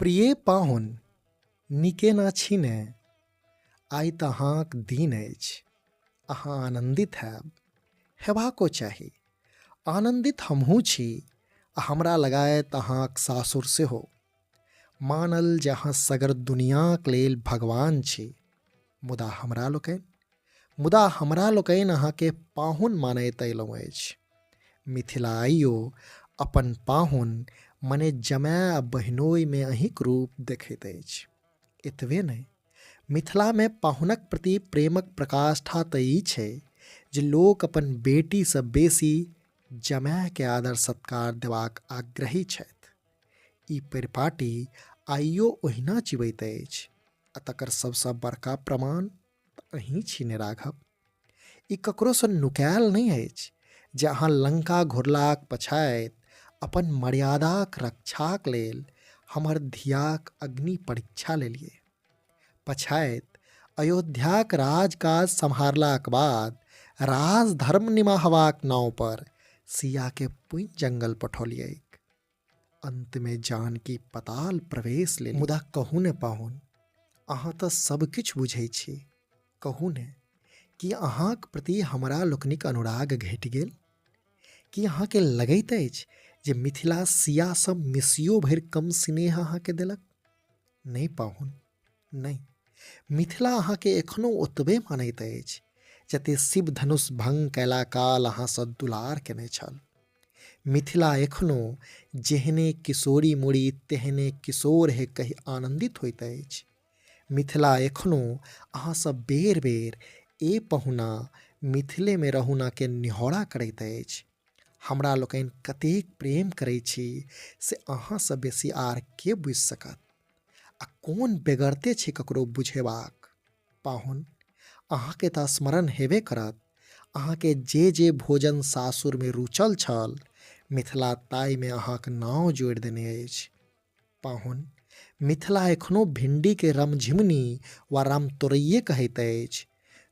प्रिय पाहुन, नीके ना छीने, आइ तऽ अहाँक दिन अछि। अहाँ आनन्दित हेबाको चाही। आनन्दित हमहूँ छी आ हमरा लगायत अहाँक सासुर सेहो। मानल जे अहाँ सगर दुनियाक लेल भगवान छी, मुदा हमरा लोकनि अहाँके पाहुन मानैत अयलहुँ अछि। मिथिला आइयो अपन पाहुन मने जमाय आ बहिनोइमे अहींक रूप देखैत अछि। एतबे नहि, मिथिलामे पाहुनक प्रति प्रेमक प्रकाष्ठा तऽ ई छै जे लोक अपन बेटीसँ बेसी जमायके आदर सत्कार देबाक आग्रही छथि। ई परिपाटी आइयो ओहिना चिबैत अछि आ तकर सबसँ बड़का प्रमाण अहीँ छी ने राघव। ई ककरोसँ नुकायल नहि अछि जे अहाँ लंका घुरलाक पछाति अपन मर्यादाक रक्षाक लेल हमर धियाक अग्नि परीक्षा लेलियै। पछाति अयोध्याक राजकाज सम्हारलाक बाद राजधर्म निमाहबाक नाव पर सियाके पुनि जंगल पठौलियैक। अंतमे जानकी पताल प्रवेश लेली। मुदा कहू ने पाहुन, अहाँ तऽ सब किछु बुझै छी। कहू ने कि अहाँक प्रति हमरा लोकनिक अनुराग घटि गेल? कि अहाँके लगैत अछि जे मिथिला सियासँ मिसियो भरि कम स्नेह अहाँके देलक? नहि पाहुन, नहि। मिथिला अहाँके एखनो ओतबे मानैत अछि जते शिव धनुष भंग कयला काल अहाँसँ दुलार केने छल। मिथिला एखनो जेहने किशोरी मुड़ी तेहने किशोर हे कहि आनन्दित होइत अछि। मिथिला एखनो अहाँसँ बेर बेर ए पहुना मिथिलेमे रहुना के निहोरा करैत अछि। हमरा लोकनि कतेक प्रेम करै छी से अहाँसँ बेसी आर के बुझि सकत? आ कोन बेगरते छै ककरो बुझेबाक? पाहुन, अहाँके तऽ स्मरण हेबे करत, अहाँके जे जे भोजन सासुरमे रुचल छल, मिथिला ताइमे अहाँक नाव जोड़ि देने अछि। पाहुन, मिथिला एखनो भिंडीके रमझिमनी वा रामतोरैये कहैत अछि।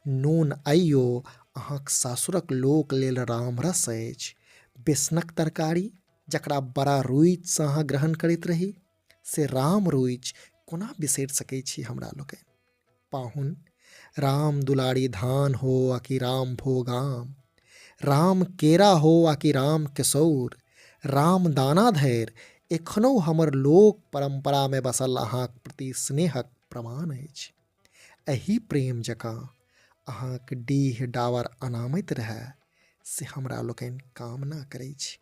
नून आइयो अहाँक सासुरक लोक लेल रामरस अछि। बेसनक तरकारी जकरा बड़ा रुचिसँ अहाँ ग्रहण करैत रही, से राम रुचि कोना बिसरि सकै छी हमरा लोकनि? पाहुन, राम दुलारी धान हो आकि राम भोग आम, राम केरा हो आकि राम केसौर, राम दाना धरि एखनहु हमर लोक परम्परामे बसल अहाँक प्रति स्नेहक प्रमाण अछि। एही प्रेम जकाँ अहाँक डीह डावर अनामैत रहए से हमरा लोकनि कामना करै छी।